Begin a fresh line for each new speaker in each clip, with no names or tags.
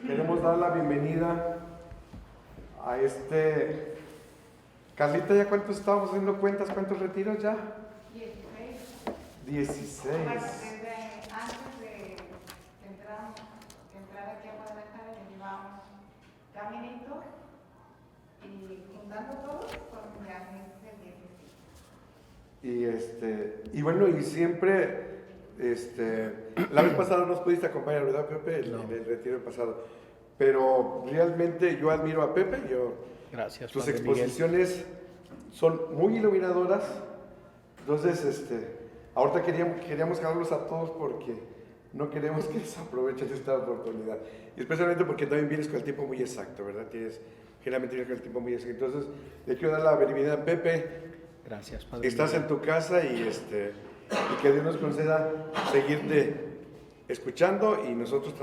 Queremos dar la bienvenida a Carlita, ¿ya cuántos estábamos haciendo cuentas? ¿Cuántos retiros ya? 16.
Bueno, desde antes de entrar aquí a Guadalajara, ya llevábamos caminito y juntando todos con ya el 16.
Y bueno, y siempre, la vez pasada no nos pudiste acompañar, ¿verdad, Pepe?
No.
En el retiro pasado. Pero realmente yo admiro a Pepe.
Gracias,
Tus
Padre
exposiciones son muy iluminadoras. Entonces, ahorita queríamos hablarlos a todos porque no queremos que desaprovechen esta oportunidad. Y especialmente porque también vienes con el tiempo muy exacto, ¿verdad? Generalmente vienes con el tiempo muy exacto. Entonces, le quiero dar la bienvenida a Pepe.
Gracias, Padre
Estás
Miguel.
en tu casa y que Dios nos conceda seguirte escuchando y nosotros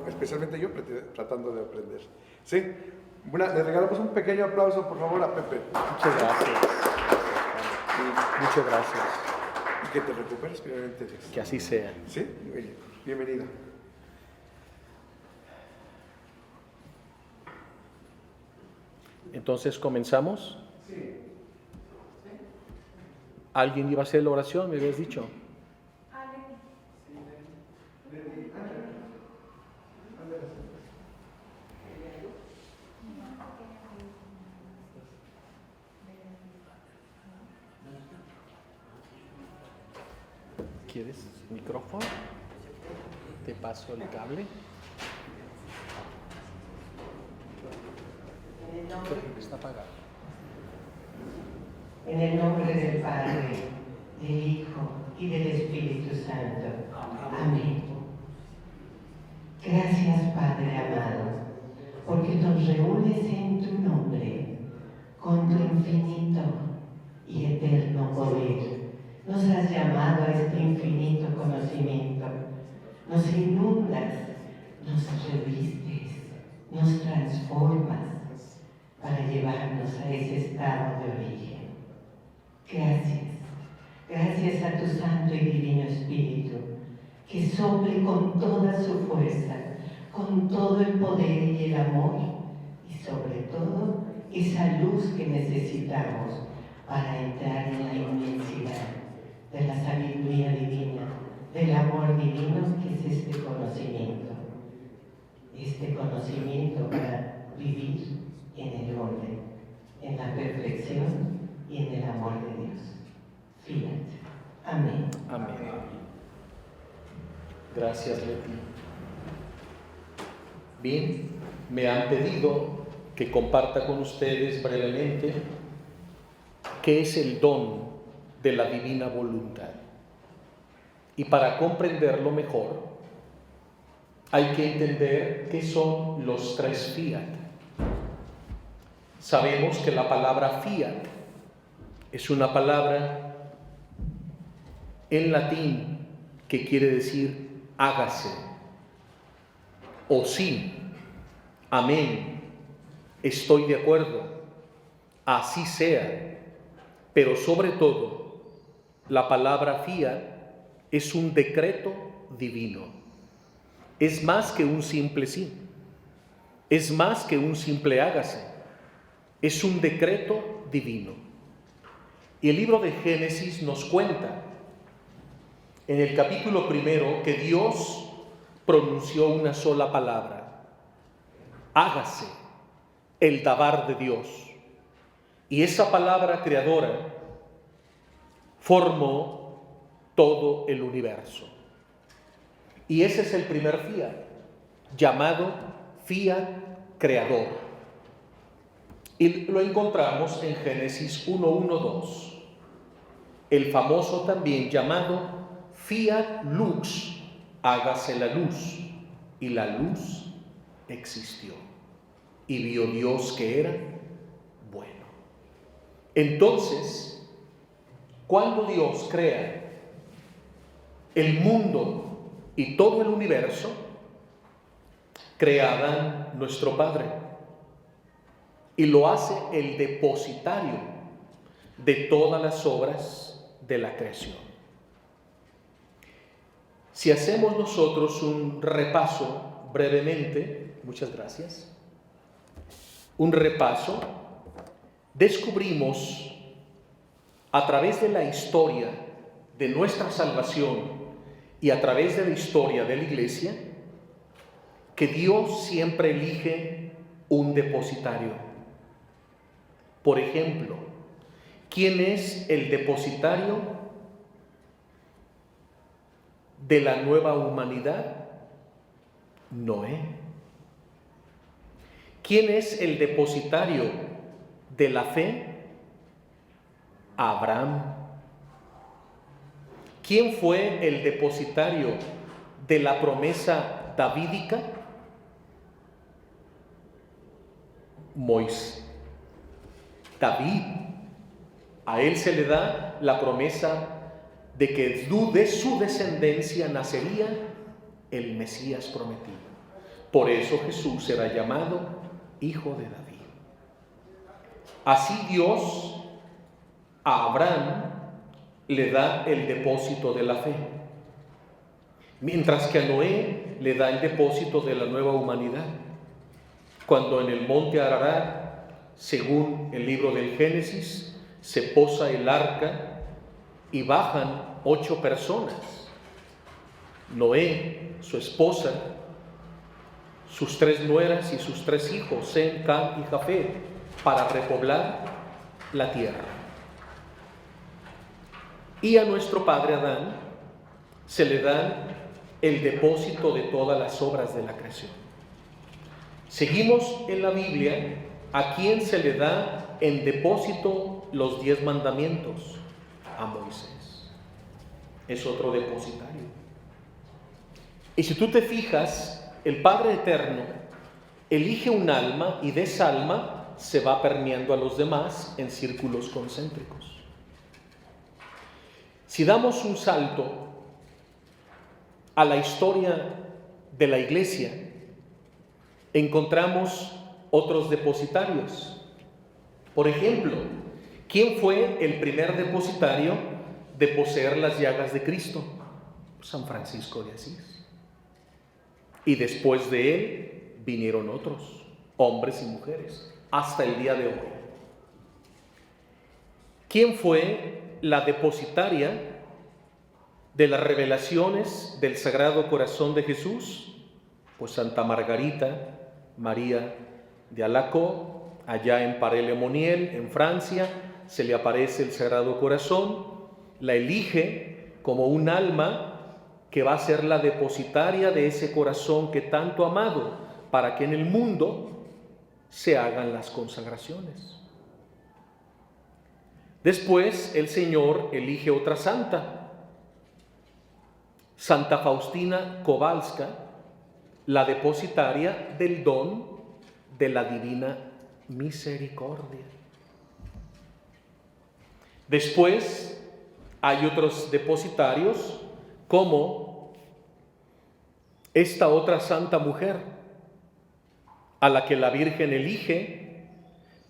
especialmente yo, tratando de aprender. ¿Sí? Bueno, le regalamos un pequeño aplauso, por favor, a Pepe.
Muchas gracias. Muchas gracias.
Y que te recuperes primeramente.
Que así sea.
¿Sí? Muy bien. Bienvenido.
Entonces, ¿comenzamos?
Sí.
¿Alguien iba a hacer la oración? Me habías dicho. ¿Quieres micrófono? Te paso el cable. Está apagado.
En el nombre del Padre, del Hijo y del Espíritu Santo. Amén. Gracias, Padre amado, porque nos reúnes en tu nombre, con tu infinito y eterno poder. Nos has llamado a este infinito conocimiento. Nos inundas, nos revistes, nos transformas para llevarnos a ese estado de origen. Gracias a tu Santo y Divino Espíritu, que sople con toda su fuerza, con todo el poder y el amor, y sobre todo esa luz que necesitamos para entrar en la inmensidad de la sabiduría divina, del amor divino que es este conocimiento para vivir en el orden, en la perfección y en el amor de Dios. Fiat. Amén.
Amén. Gracias, Leti. Bien, me han pedido que comparta con ustedes brevemente qué es el don de la divina voluntad. Y para comprenderlo mejor, hay que entender qué son los tres fiat. Sabemos que la palabra fiat es una palabra en latín que quiere decir hágase, o sí, amén, estoy de acuerdo, así sea. Pero sobre todo, la palabra fiat es un decreto divino. Es más que un simple sí, es más que un simple hágase, es un decreto divino. Y el libro de Génesis nos cuenta en el capítulo 1 que Dios pronunció una sola palabra: hágase, el dabar de Dios. Y esa palabra creadora formó todo el universo. Y ese es el primer fiat, llamado fiat creador. Y lo encontramos en Génesis 1:1-2. El famoso también llamado fiat lux, hágase la luz. Y la luz existió. Y vio Dios que era bueno. Entonces, cuando Dios crea el mundo y todo el universo, crea a Adán, nuestro Padre, y lo hace el depositario de todas las obras de la creación. Si hacemos nosotros un repaso brevemente muchas gracias. Un repaso. Descubrimos a través de la historia de nuestra salvación y a través de la historia de la Iglesia que Dios siempre elige un depositario. Por ejemplo, ¿quién es el depositario de la nueva humanidad? Noé. ¿Quién es el depositario de la fe? Abraham. ¿Quién fue el depositario de la promesa davídica? Moisés. David. A él se le da la promesa de que de su descendencia nacería el Mesías prometido. Por eso Jesús será llamado Hijo de David. Así Dios a Abraham le da el depósito de la fe, mientras que a Noé le da el depósito de la nueva humanidad. Cuando en el monte Ararat, según el libro del Génesis, se posa el arca y bajan 8 personas. Noé, su esposa, sus 3 nueras y sus 3 hijos, Sem, Cam y Jafet, para repoblar la tierra. Y a nuestro padre Adán se le da el depósito de todas las obras de la creación. Seguimos en la Biblia a quien se le da en depósito los 10 mandamientos. A Moisés. Es otro depositario. Y si tú te fijas, el Padre Eterno elige un alma y de esa alma se va permeando a los demás en círculos concéntricos. Si damos un salto a la historia de la Iglesia, encontramos otros depositarios. Por ejemplo, ¿quién fue el primer depositario de poseer las llagas de Cristo? San Francisco de Asís. Y después de él vinieron otros, hombres y mujeres, hasta el día de hoy. ¿Quién fue la depositaria de las revelaciones del Sagrado Corazón de Jesús? Pues Santa Margarita María de Alacoque. Allá en Paray-le-Monial, en Francia, se le aparece el Sagrado Corazón, la elige como un alma que va a ser la depositaria de ese corazón que tanto ha amado, para que en el mundo se hagan las consagraciones. Después el Señor elige otra santa, Santa Faustina Kowalska, la depositaria del don de la divina misericordia. Después hay otros depositarios como esta otra santa mujer a la que la Virgen elige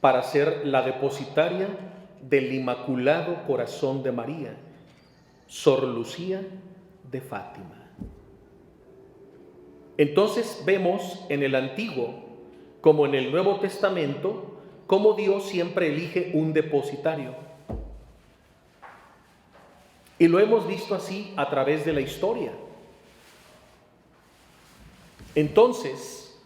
para ser la depositaria del Inmaculado Corazón de María, Sor Lucía de Fátima. Entonces vemos en el Antiguo como en el Nuevo Testamento cómo Dios siempre elige un depositario. Y lo hemos visto así a través de la historia. Entonces,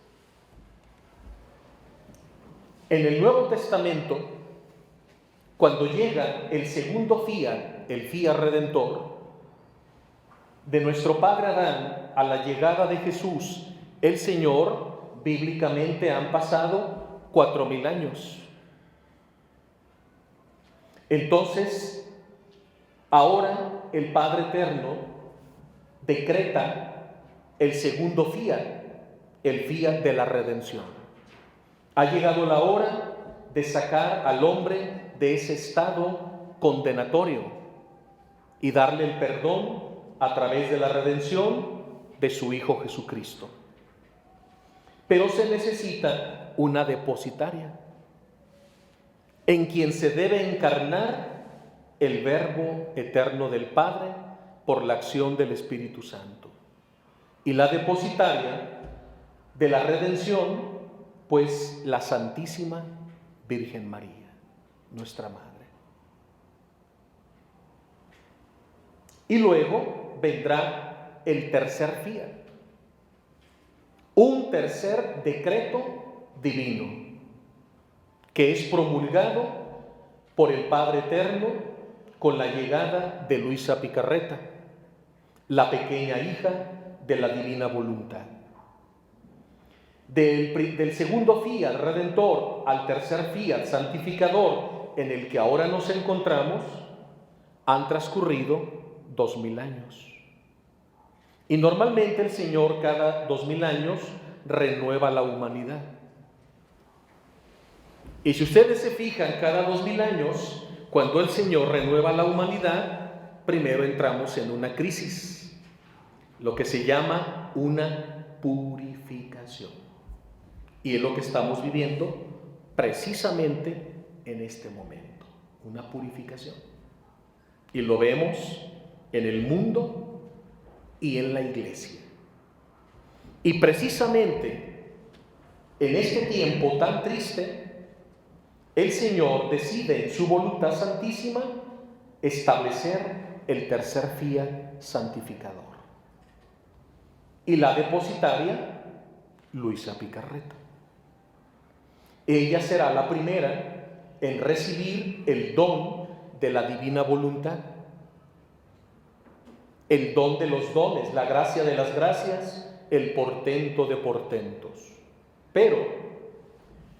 en el Nuevo Testamento, cuando llega el segundo fiat, el fiat redentor, de nuestro Padre Adán a la llegada de Jesús, el Señor, bíblicamente han pasado 4000 años. Entonces, ahora el Padre Eterno decreta el segundo fiat, el fiat de la redención. Ha llegado la hora de sacar al hombre de ese estado condenatorio y darle el perdón a través de la redención de su Hijo Jesucristo. Pero se necesita una depositaria en quien se debe encarnar el Verbo eterno del Padre por la acción del Espíritu Santo. Y la depositaria de la redención, pues la Santísima Virgen María, nuestra Madre. Y luego vendrá el tercer fiat, un tercer decreto divino, que es promulgado por el Padre Eterno con la llegada de Luisa Picarreta, la pequeña hija de la divina voluntad. Del segundo fiat redentor al tercer fiat santificador en el que ahora nos encontramos, han transcurrido 2000 años. Y normalmente el Señor cada 2000 años renueva la humanidad. Y si ustedes se fijan, cada 2000 años, cuando el Señor renueva la humanidad, primero entramos en una crisis, lo que se llama una purificación. Y es lo que estamos viviendo precisamente en este momento, una purificación. Y lo vemos en el mundo y en la iglesia. Y precisamente en este tiempo tan triste, el Señor decide en su voluntad santísima establecer el tercer fiat santificador. Y la depositaria, Luisa Picarreta. Ella será la primera en recibir el don de la divina voluntad, el don de los dones, la gracia de las gracias, el portento de portentos. Pero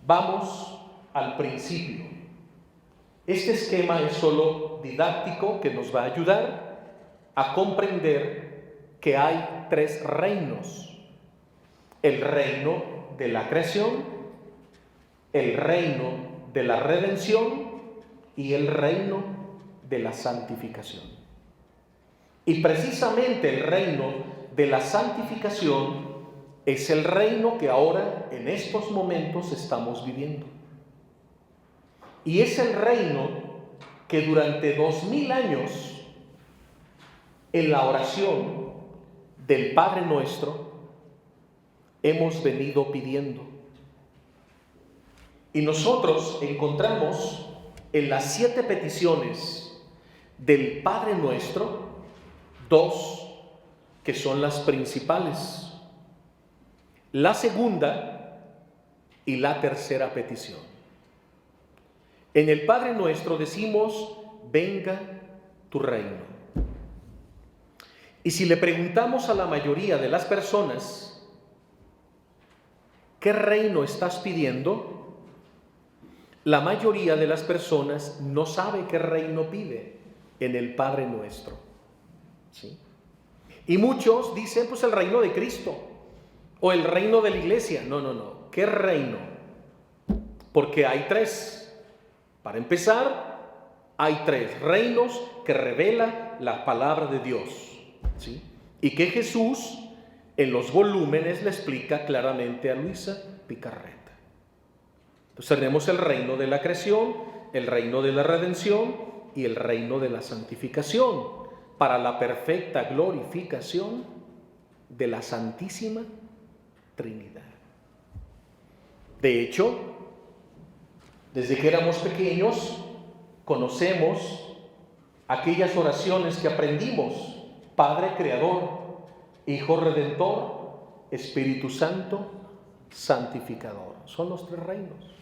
vamos al principio. Este esquema es solo didáctico, que nos va a ayudar a comprender que hay tres reinos: el reino de la creación, el reino de la redención y el reino de la santificación. Y precisamente el reino de la santificación es el reino que ahora en estos momentos estamos viviendo. Y es el reino que durante 2000 años en la oración del Padre Nuestro hemos venido pidiendo. Y nosotros encontramos en las 7 peticiones del Padre Nuestro 2 que son las principales: la segunda y la tercera petición. En el Padre Nuestro decimos: venga tu reino. Y si le preguntamos a la mayoría de las personas, ¿qué reino estás pidiendo?, la mayoría de las personas no sabe qué reino pide en el Padre Nuestro. ¿Sí? Y muchos dicen, pues el reino de Cristo o el reino de la iglesia. No. ¿Qué reino? Porque hay 3. Para empezar, hay 3 reinos que revela la palabra de Dios, ¿sí? Y que Jesús en los volúmenes le explica claramente a Luisa Picarreta. Entonces tenemos el reino de la creación, el reino de la redención y el reino de la santificación, para la perfecta glorificación de la Santísima Trinidad. De hecho, desde que éramos pequeños, conocemos aquellas oraciones que aprendimos: Padre Creador, Hijo Redentor, Espíritu Santo, Santificador. Son los 3 reinos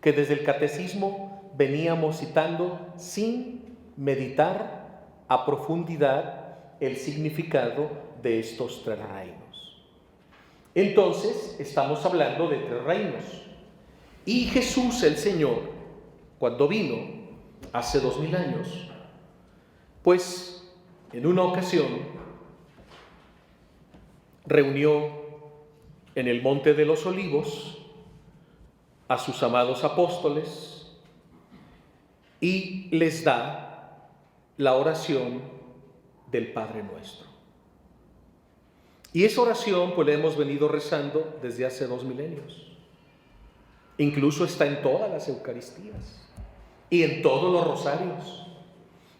que desde el catecismo veníamos citando sin meditar a profundidad el significado de estos 3 reinos. Entonces, estamos hablando de 3 reinos. Y Jesús el Señor, cuando vino hace 2000 años, pues en una ocasión reunió en el Monte de los Olivos a sus amados apóstoles y les da la oración del Padre Nuestro. Y esa oración pues la hemos venido rezando desde hace 2 milenios. Incluso está en todas las Eucaristías y en todos los rosarios.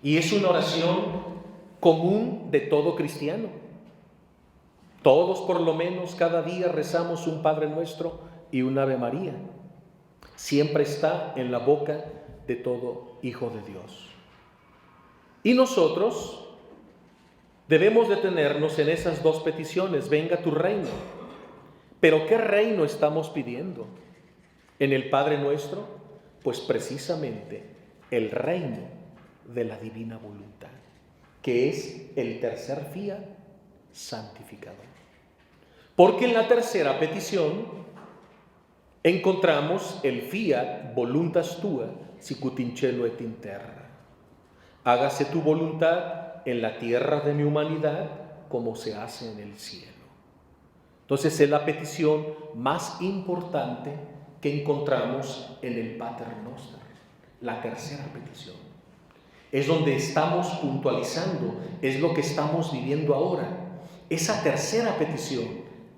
Y es una oración común de todo cristiano. Todos por lo menos cada día rezamos un Padre Nuestro y un Ave María. Siempre está en la boca de todo hijo de Dios. Y nosotros debemos detenernos en esas dos peticiones: venga tu reino. Pero ¿qué reino estamos pidiendo en el Padre Nuestro? Pues precisamente el reino de la divina voluntad, que es el tercer fiat santificador. Porque en la tercera petición encontramos el fiat voluntas tua sicut in cielo et in terra. Hágase tu voluntad en la tierra de mi humanidad como se hace en el cielo. Entonces es la petición más importante que encontramos en el Pater Noster, la tercera petición. Es donde estamos puntualizando, es lo que estamos viviendo ahora. Esa tercera petición: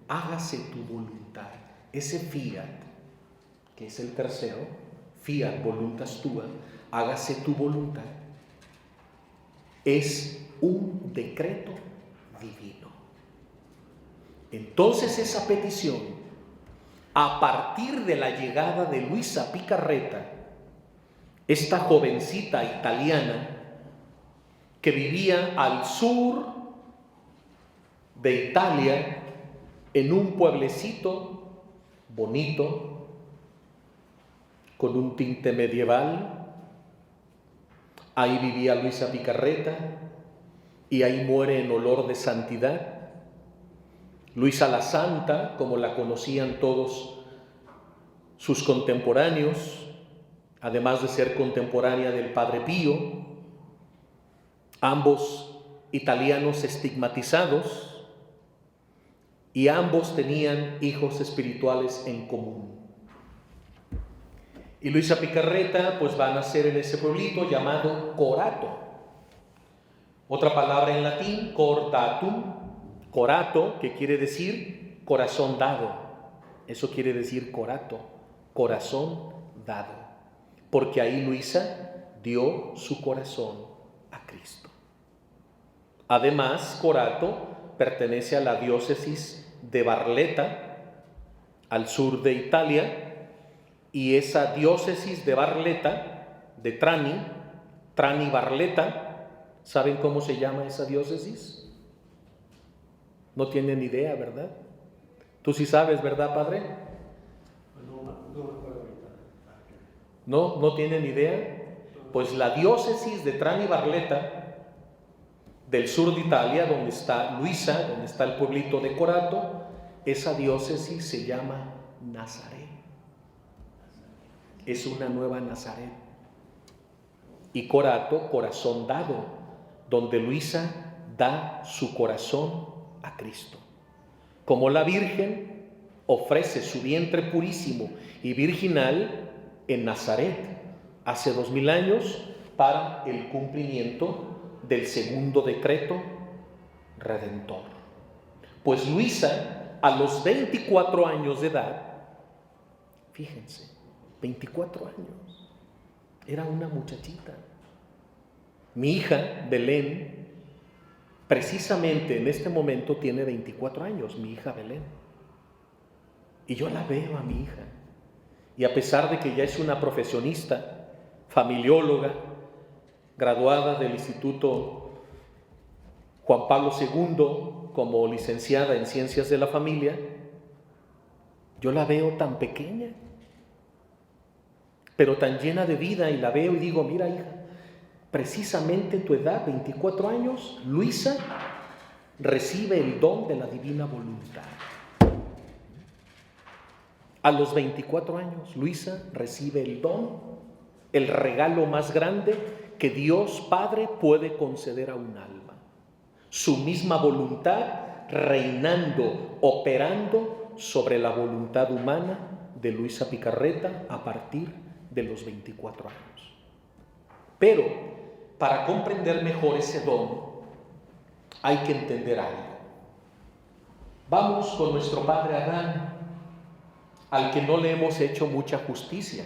hágase tu voluntad. Ese fiat, que es el tercero, fiat voluntas tua, hágase tu voluntad, es un decreto divino. Entonces esa petición, a partir de la llegada de Luisa Picarreta, esta jovencita italiana que vivía al sur de Italia, en un pueblecito bonito, con un tinte medieval. Ahí vivía Luisa Picarreta y ahí muere en olor de santidad. Luisa la Santa, como la conocían todos sus contemporáneos, además de ser contemporánea del Padre Pío, ambos italianos estigmatizados, y ambos tenían hijos espirituales en común. Y Luisa Picarreta pues va a nacer en ese pueblito llamado Corato. Otra palabra en latín, cor datum, corato, que quiere decir corazón dado. Eso quiere decir corato, corazón dado. Porque ahí Luisa dio su corazón a Cristo. Además, Corato pertenece a la diócesis de Barletta, al sur de Italia, y esa diócesis de Barletta, de Trani Barletta, ¿saben cómo se llama esa diócesis? No tienen idea, ¿verdad? Tú sí sabes, ¿verdad, padre? ¿No tienen idea? Pues la diócesis de Trani Barletta, del sur de Italia, donde está Luisa, donde está el pueblito de Corato, esa diócesis se llama Nazaret. Es una nueva Nazaret. Y Corato, corazón dado, donde Luisa da su corazón a Cristo. Como la Virgen ofrece su vientre purísimo y virginal en Nazaret hace 2000 años para el cumplimiento del segundo decreto redentor. Pues Luisa, a los 24 años de edad, fíjense, 24 años, era una muchachita. Mi hija, Belén, precisamente en este momento tiene 24 años, mi hija Belén. Y yo la veo a mi hija. Y a pesar de que ya es una profesionista, familióloga, graduada del Instituto Juan Pablo II como licenciada en Ciencias de la Familia, yo la veo tan pequeña, pero tan llena de vida, y la veo y digo: mira, hija, precisamente tu edad, 24 años, Luisa recibe el don de la divina voluntad. A los 24 años, Luisa recibe el don, el regalo más grande que Dios Padre puede conceder a un alma. Su misma voluntad reinando, operando sobre la voluntad humana de Luisa Picarreta a partir de los 24 años. Pero para comprender mejor ese don, hay que entender algo. Vamos con nuestro padre Adán, al que no le hemos hecho mucha justicia.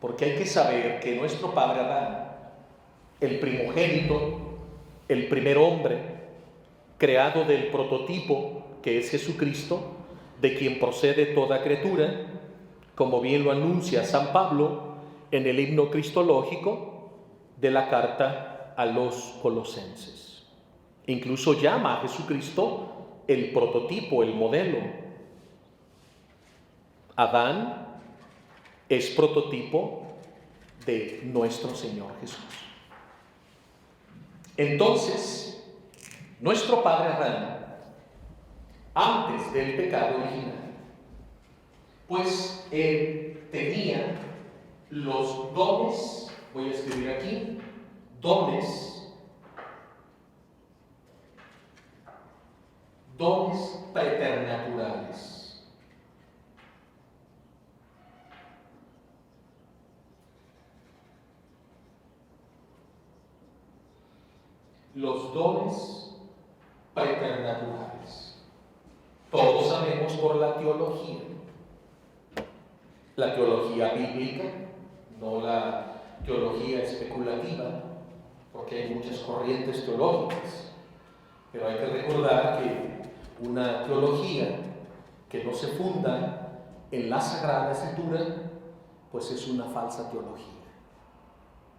Porque hay que saber que nuestro padre Adán, el primogénito, el primer hombre, creado del prototipo que es Jesucristo, de quien procede toda criatura, como bien lo anuncia San Pablo en el himno cristológico de la carta a los Colosenses. Incluso llama a Jesucristo el prototipo, el modelo. Adán es prototipo de nuestro Señor Jesús. Entonces, nuestro padre Adán, antes del pecado original, pues él tenía los dones, voy a escribir aquí, dones preternaturales. Los dones preternaturales. Todos sabemos por la teología bíblica, no la teología especulativa, porque hay muchas corrientes teológicas, pero hay que recordar que una teología que no se funda en la Sagrada Escritura, pues es una falsa teología.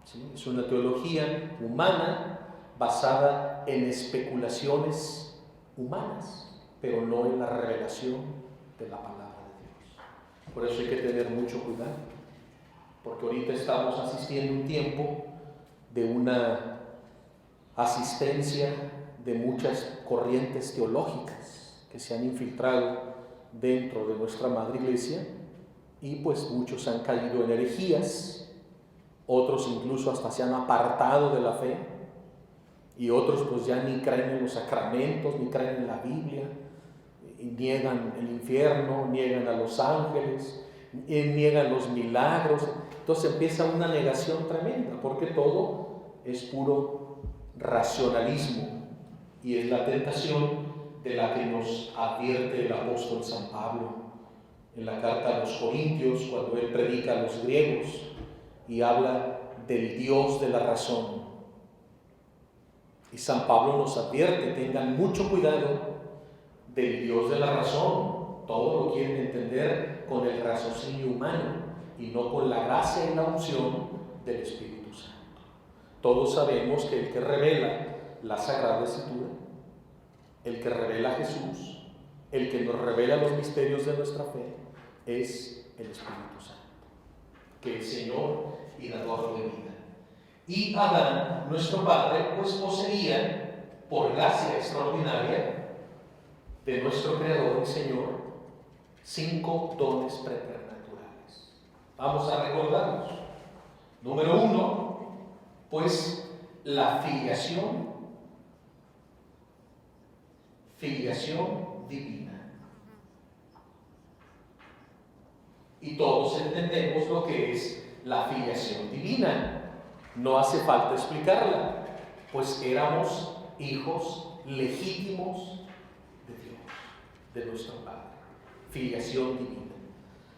¿Sí? Es una teología humana basada en especulaciones humanas, pero no en la revelación de la palabra de Dios. Por eso hay que tener mucho cuidado, porque ahorita estamos asistiendo a un tiempo de una asistencia de muchas corrientes teológicas que se han infiltrado dentro de nuestra madre iglesia, y pues muchos han caído en herejías, otros incluso hasta se han apartado de la fe, y otros pues ya ni creen en los sacramentos, ni creen en la Biblia, y niegan el infierno, niegan a los ángeles, niegan los milagros. Entonces empieza una negación tremenda, porque todo es puro racionalismo, y es la tentación de la que nos advierte el apóstol San Pablo en la carta a los Corintios, cuando él predica a los griegos y habla del Dios de la razón. Y San Pablo nos advierte: tengan mucho cuidado del Dios de la razón. Todo lo quieren entender con el raciocinio humano y no con la gracia y la unción del Espíritu Santo. Todos sabemos que el que revela la Sagrada Escritura, el que revela a Jesús, el que nos revela los misterios de nuestra fe, es el Espíritu Santo, que es Señor y dador de vida. Y Adán, nuestro padre, pues poseía, por gracia extraordinaria de nuestro Creador y Señor, 5 dones preternaturales. Vamos a recordarlos. Número 1, pues la filiación divina. Y todos entendemos lo que es la filiación divina. No hace falta explicarla, pues éramos hijos legítimos de Dios, de nuestro Padre. Filiación divina.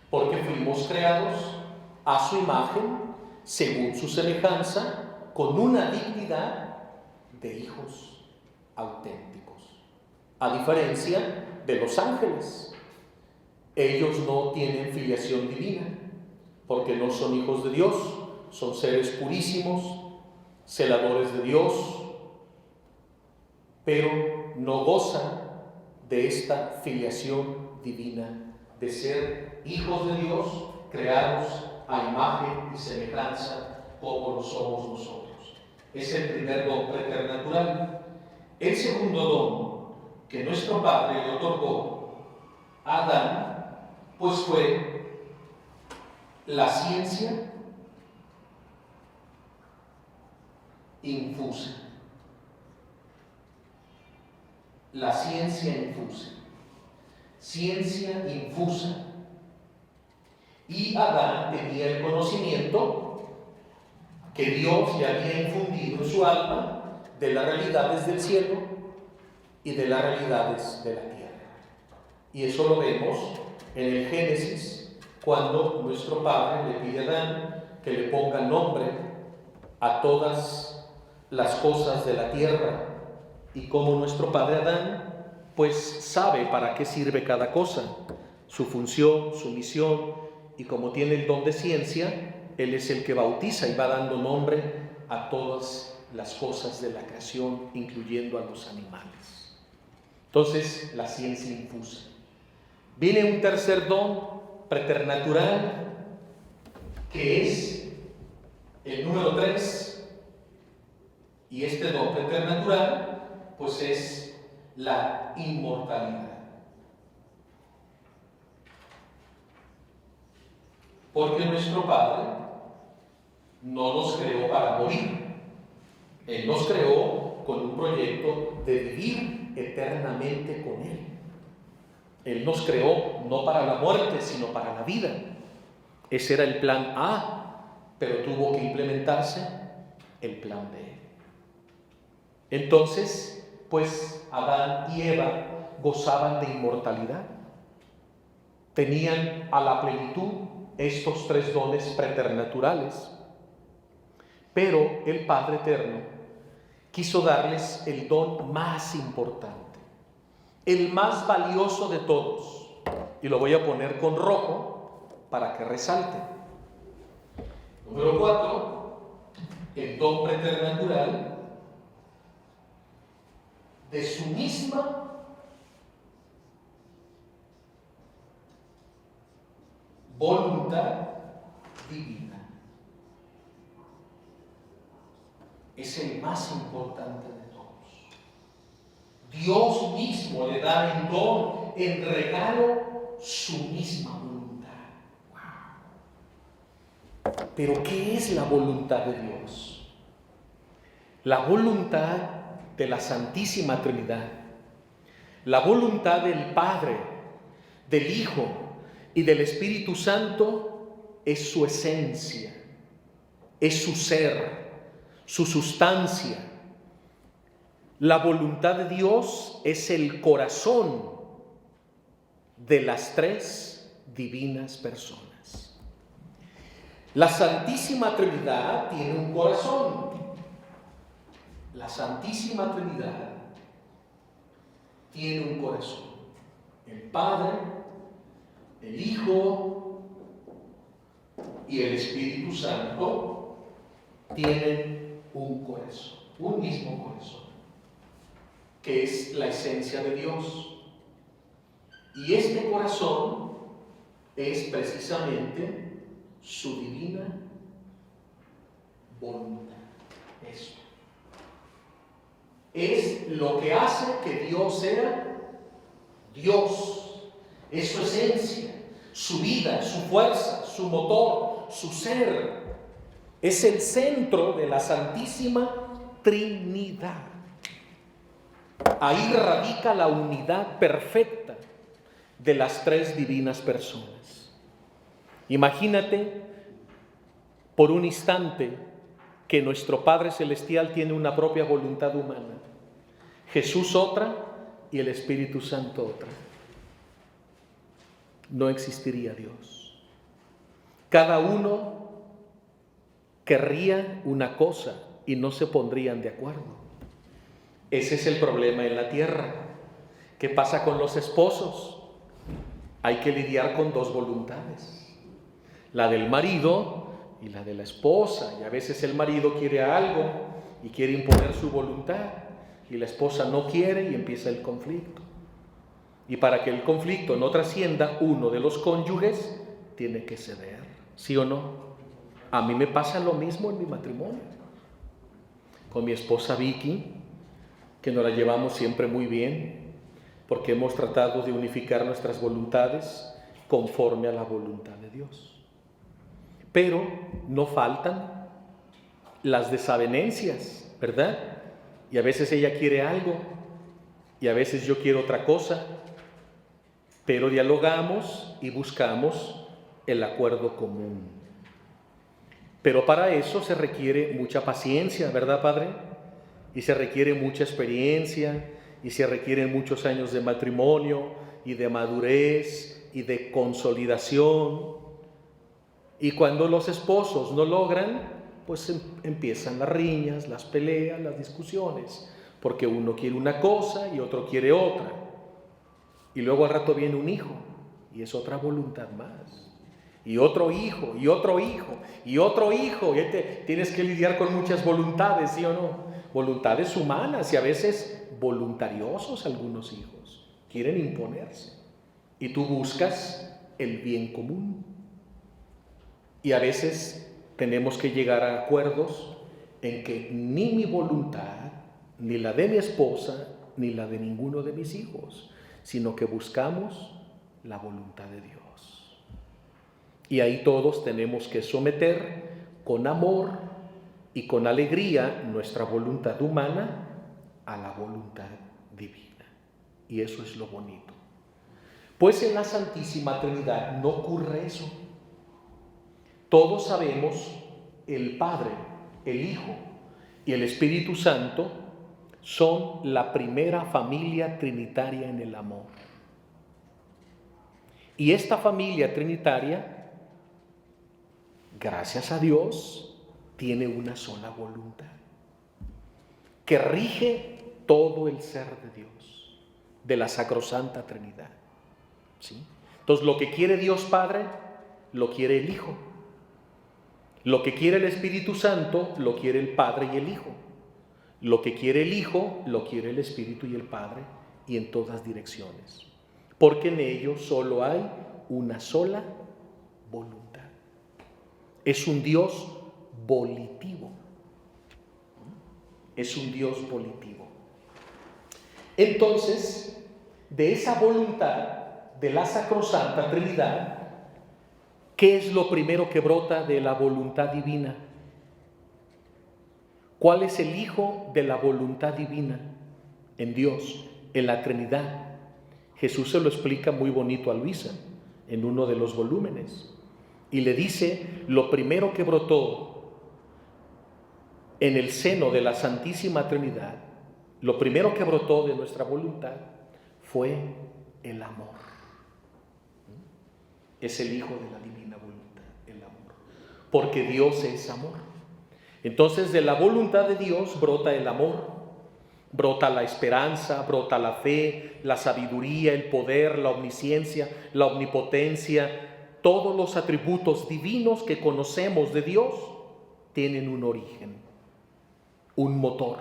Porque fuimos creados a su imagen, según su semejanza, con una dignidad de hijos auténticos. A diferencia de los ángeles, ellos no tienen filiación divina, porque no son hijos de Dios. Son seres purísimos, celadores de Dios, pero no gozan de esta filiación divina, de ser hijos de Dios, creados a imagen y semejanza como lo somos nosotros. Es el primer don preternatural. El segundo don que nuestro Padre le otorgó a Adán, pues fue la ciencia infusa. La ciencia infusa. Ciencia infusa. Y Adán tenía el conocimiento que Dios le había infundido en su alma de las realidades del cielo y de las realidades de la tierra. Y eso lo vemos en el Génesis, cuando nuestro Padre le pide a Adán que le ponga nombre a todas las cosas de la tierra, Y como nuestro padre Adán, pues sabe para qué sirve cada cosa, su función, su misión, y como tiene el don de ciencia, él es el que bautiza y va dando nombre a todas las cosas de la creación, incluyendo a los animales. Entonces, la ciencia infusa. Viene un tercer don preternatural, que es el número 3, y este don preternatural, pues es la inmortalidad. Porque nuestro Padre no nos creó para morir. Él nos creó con un proyecto de vivir eternamente con Él. Él nos creó no para la muerte, sino para la vida. Ese era el plan A, pero tuvo que implementarse el plan B. Entonces, pues Adán y Eva gozaban de inmortalidad. Tenían a la plenitud estos 3 dones preternaturales. Pero el Padre Eterno quiso darles el don más importante, el más valioso de todos. Y lo voy a poner con rojo para que resalte. Número 4, el don preternatural de su misma voluntad divina. Es el más importante de todos. Dios mismo le da en don, en regalo, su misma voluntad. ¡Wow! Pero ¿qué es la voluntad de Dios? La voluntad de la Santísima Trinidad, la voluntad del Padre, del Hijo y del Espíritu Santo es su esencia, es su ser, su sustancia. La voluntad de Dios es el corazón de las 3 divinas personas. La Santísima Trinidad tiene un corazón. La Santísima Trinidad tiene un corazón. El Padre, el Hijo y el Espíritu Santo tienen un corazón, un mismo corazón, que es la esencia de Dios. Y este corazón es precisamente su divina voluntad. Eso es lo que hace que Dios sea Dios. Es su esencia, su vida, su fuerza, su motor, su ser. Es el centro de la Santísima Trinidad. Ahí radica la unidad perfecta de las 3 divinas personas. Imagínate por un instante que nuestro Padre Celestial tiene una propia voluntad humana, Jesús otra y el Espíritu Santo otra. No existiría Dios. Cada uno querría una cosa y no se pondrían de acuerdo. Ese es el problema en la tierra. ¿Qué pasa con los esposos? Hay que lidiar con 2 voluntades, la del marido y la de la esposa. Y a veces el marido quiere algo y quiere imponer su voluntad y la esposa no quiere y empieza el conflicto. Y para que el conflicto no trascienda, uno de los cónyuges tiene que ceder, ¿sí o no? A mí me pasa lo mismo en mi matrimonio. Con mi esposa Vicky, que nos la llevamos siempre muy bien, porque hemos tratado de unificar nuestras voluntades conforme a la voluntad de Dios. Pero no faltan las desavenencias, ¿verdad? Y a veces ella quiere algo y a veces yo quiero otra cosa, pero dialogamos y buscamos el acuerdo común. Pero para eso se requiere mucha paciencia, ¿verdad, Padre? Y se requiere mucha experiencia, y se requieren muchos años de matrimonio, y de madurez, y de consolidación. Y cuando los esposos no logran, pues empiezan las riñas, las peleas, las discusiones. porque uno quiere una cosa y otro quiere otra. Y luego al rato viene un hijo y es otra voluntad más. Y otro hijo, y otro hijo, y otro hijo. Y tienes que lidiar con muchas voluntades, ¿sí o no? Voluntades humanas y a veces voluntariosos algunos hijos. Quieren imponerse. Y tú buscas el bien común. Y a veces tenemos que llegar a acuerdos en que ni mi voluntad, ni la de mi esposa, ni la de ninguno de mis hijos, sino que buscamos la voluntad de Dios. Y ahí todos tenemos que someter con amor y con alegría nuestra voluntad humana a la voluntad divina. Y eso es lo bonito. Pues en la Santísima Trinidad no ocurre eso. Todos sabemos, el Padre, el Hijo y el Espíritu Santo son la primera familia trinitaria en el amor. Y esta familia trinitaria, gracias a Dios, tiene una sola voluntad, que rige todo el ser de Dios, de la Sacrosanta Trinidad. ¿Sí? Entonces, lo que quiere Dios Padre, lo quiere el Hijo. Lo que quiere el Espíritu Santo, lo quiere el Padre y el Hijo. Lo que quiere el Hijo, lo quiere el Espíritu y el Padre, y en todas direcciones. Porque en ellos solo hay una sola voluntad. Es un Dios volitivo. Es un Dios volitivo. Entonces, de esa voluntad de la Sacrosanta Trinidad, ¿qué es lo primero que brota de la voluntad divina? ¿Cuál es el hijo de la voluntad divina en Dios, en la Trinidad? Jesús se lo explica muy bonito a Luisa en uno de los volúmenes y le dice: lo primero que brotó en el seno de la Santísima Trinidad, lo primero que brotó de nuestra voluntad fue el amor. Es el hijo de la divina voluntad, el amor, porque Dios es amor. Entonces, de la voluntad de Dios brota el amor, brota la esperanza, brota la fe, la sabiduría, el poder, la omnisciencia, la omnipotencia. Todos los atributos divinos que conocemos de Dios tienen un origen, un motor,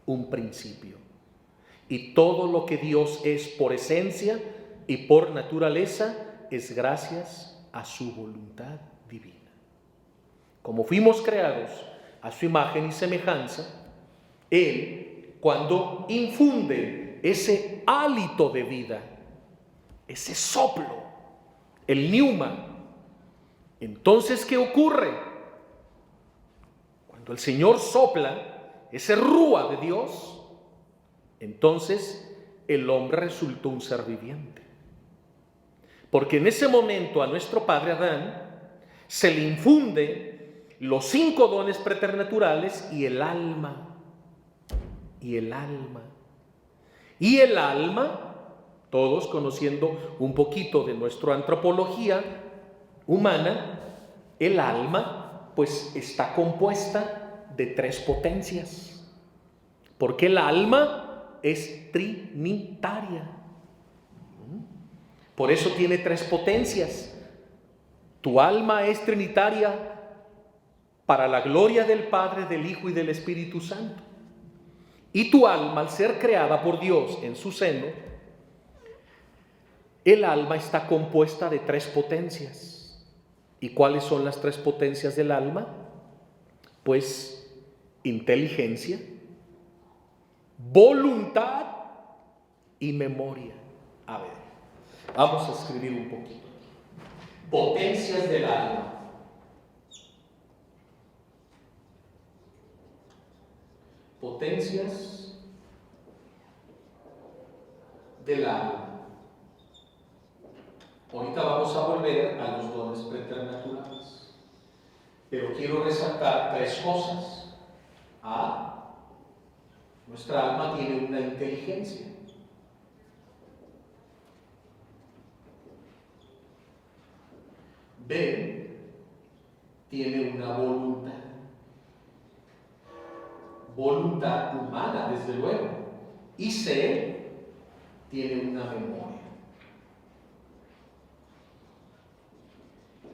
un principio. Y todo lo que Dios es por esencia y por naturaleza es gracias a su voluntad divina. Como fuimos creados a su imagen y semejanza, Él, cuando infunde ese hálito de vida, ese soplo, el pneuma, entonces, ¿qué ocurre? Cuando el Señor sopla ese rúa de Dios, entonces el hombre resultó un ser viviente. Porque en ese momento a nuestro padre Adán se le infunde los 5 dones preternaturales y el alma. Y el alma. Y el alma, todos conociendo un poquito de nuestra antropología humana, el alma pues está compuesta de 3 potencias. Porque el alma es trinitaria. Por eso tiene 3 potencias. Tu alma es trinitaria para la gloria del Padre, del Hijo y del Espíritu Santo. Y tu alma, al ser creada por Dios en su seno, el alma está compuesta de 3 potencias. ¿Y cuáles son las 3 potencias del alma? Pues inteligencia, voluntad y memoria. A ver, vamos a escribir un poquito. Potencias del alma. Potencias del alma. Ahorita vamos a volver a los dones preternaturales. Pero quiero resaltar 3 cosas. A, nuestra alma tiene una inteligencia. B, tiene una voluntad. voluntad humana, desde luego, y C, tiene una memoria.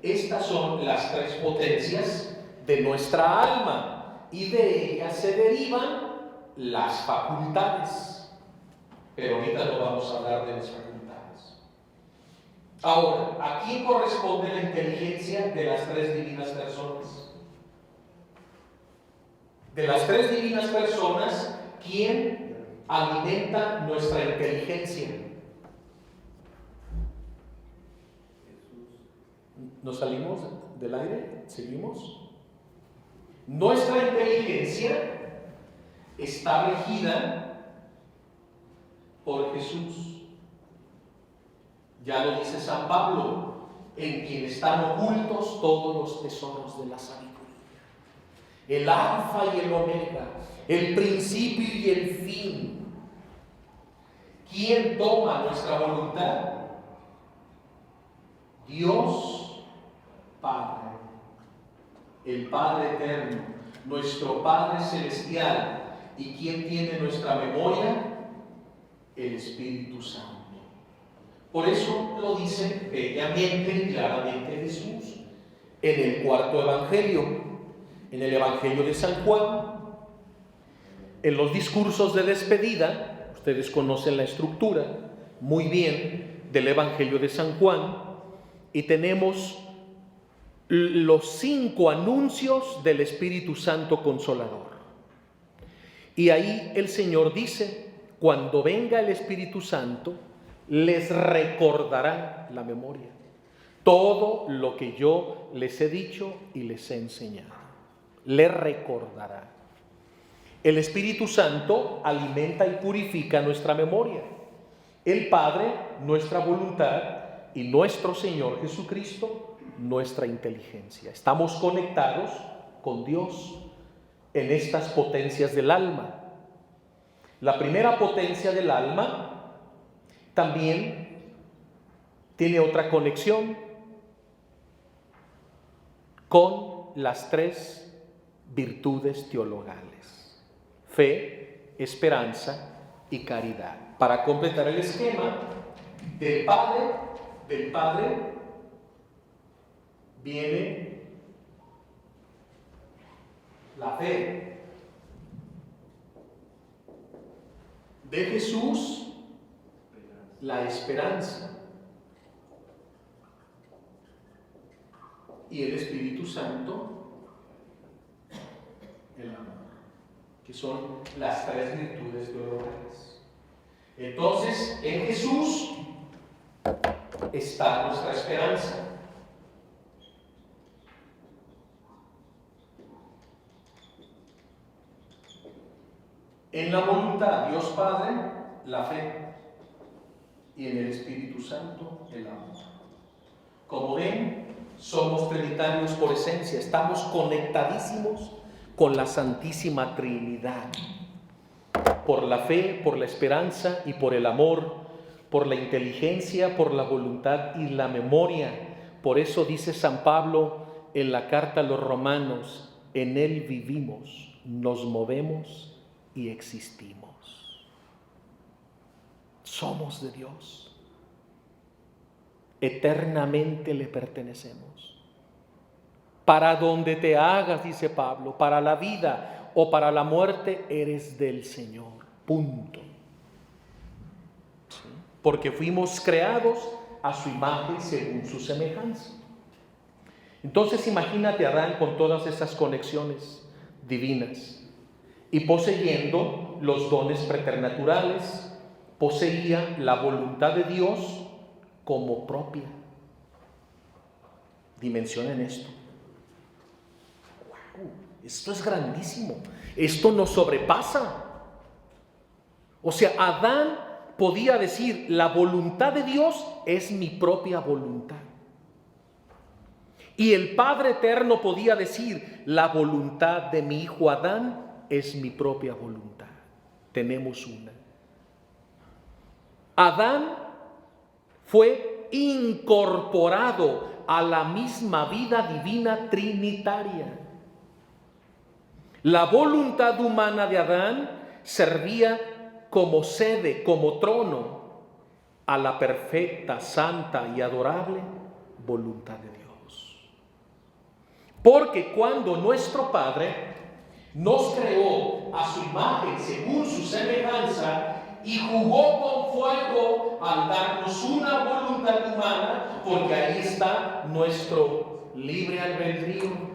Estas son las tres potencias de nuestra alma y de ellas se derivan las facultades. Pero ahorita no vamos a hablar de las facultades. Ahora, ¿a quién corresponde la inteligencia de las tres divinas personas? De las tres divinas personas, ¿quién alimenta nuestra inteligencia? ¿Nos salimos del aire? ¿Seguimos? Nuestra inteligencia está regida por Jesús. Ya lo dice San Pablo, en quien están ocultos todos los tesoros de la sabiduría. El alfa y el omega, el principio y el fin. ¿Quién toma nuestra voluntad? Dios Padre, el Padre eterno, nuestro Padre celestial. ¿Y quién tiene nuestra memoria? El Espíritu Santo. Por eso lo dice bellamente y claramente Jesús en el cuarto evangelio, en el Evangelio de San Juan, en los discursos de despedida. Ustedes conocen la estructura muy bien del Evangelio de San Juan, y tenemos los 5 anuncios del Espíritu Santo Consolador. Y ahí el Señor dice: cuando venga el Espíritu Santo, les recordará la memoria todo lo que yo les he dicho y les he enseñado. Les recordará. El Espíritu Santo alimenta y purifica nuestra memoria. El Padre, nuestra voluntad, y nuestro Señor Jesucristo, nuestra inteligencia. Estamos conectados con Dios en estas potencias del alma. La primera potencia del alma también tiene otra conexión con las 3 virtudes teologales: fe, esperanza y caridad. Para completar el esquema, del Padre viene la fe, de Jesús la esperanza, y el Espíritu Santo el amor, que son las 3 virtudes teologales. Entonces, en Jesús está nuestra esperanza. En la voluntad, Dios Padre, la fe, y en el Espíritu Santo, el amor. Como ven, somos trinitarios por esencia, estamos conectadísimos con la Santísima Trinidad, por la fe, por la esperanza y por el amor, por la inteligencia, por la voluntad y la memoria. Por eso dice San Pablo en la carta a los Romanos: en Él vivimos, nos movemos y existimos. Somos de Dios, eternamente le pertenecemos. Para donde te hagas, dice Pablo, para la vida o para la muerte, eres del Señor. Punto. ¿Sí? Porque fuimos creados a su imagen según su semejanza. Entonces imagínate a Adán con todas esas conexiones divinas y poseyendo los dones preternaturales, poseía la voluntad de Dios como propia. Dimensionen esto. ¡Wow! Esto es grandísimo. Esto nos sobrepasa. O sea, Adán podía decir: la voluntad de Dios es mi propia voluntad. Y el Padre Eterno podía decir: la voluntad de mi hijo Adán es mi propia voluntad. Tenemos una. Adán fue incorporado a la misma vida divina trinitaria. La voluntad humana de Adán servía como sede, como trono a la perfecta, santa y adorable voluntad de Dios. Porque cuando nuestro Padre nos creó a su imagen según su semejanza y jugó con fuego al darnos una voluntad humana, porque ahí está nuestro libre albedrío,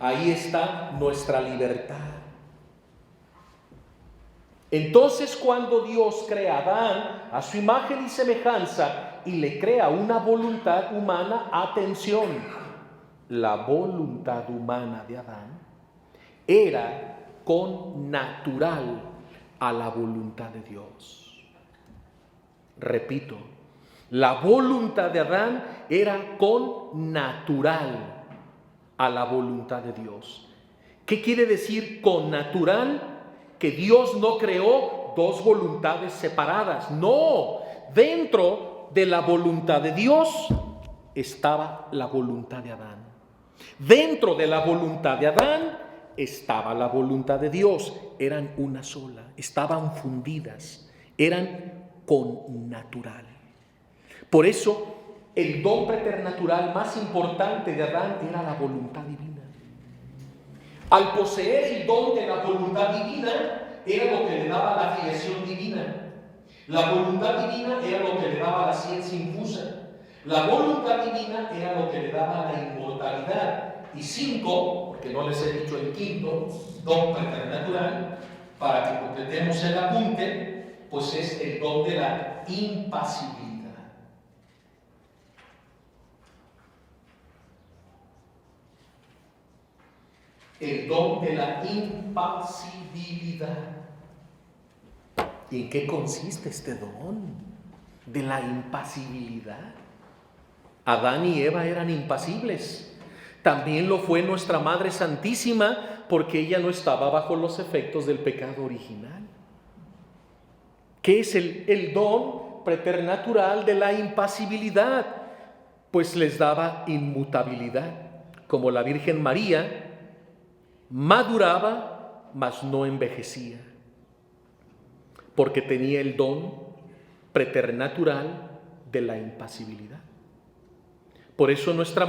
ahí está nuestra libertad. Entonces, cuando Dios crea a Adán a su imagen y semejanza y le crea una voluntad humana, atención, la voluntad humana de Adán era connatural a la voluntad de Dios. Repito, la voluntad de Adán era connatural a la voluntad de Dios. ¿Qué quiere decir connatural? Que Dios no creó dos voluntades separadas. No, dentro de la voluntad de Dios estaba la voluntad de Adán. Dentro de la voluntad de Adán estaba la voluntad de Dios. Eran una sola, estaban fundidas, eran connatural. Por eso, el don preternatural más importante de Adán era la voluntad divina. Al poseer el don de la voluntad divina, era lo que le daba la filiación divina. La voluntad divina era lo que le daba la ciencia infusa. La voluntad divina era lo que le daba la inmortalidad. Y 5, porque no les he dicho el quinto, don preternatural, para que completemos el apunte, pues es el don de la impasibilidad. El don de la impasibilidad. ¿Y en qué consiste este don de la impasibilidad? Adán y Eva eran impasibles. También lo fue nuestra Madre Santísima, porque ella no estaba bajo los efectos del pecado original. ¿Qué es el don preternatural de la impasibilidad? Pues les daba inmutabilidad, como la Virgen María maduraba, mas no envejecía, porque tenía el don preternatural de la impasibilidad. Por eso nuestra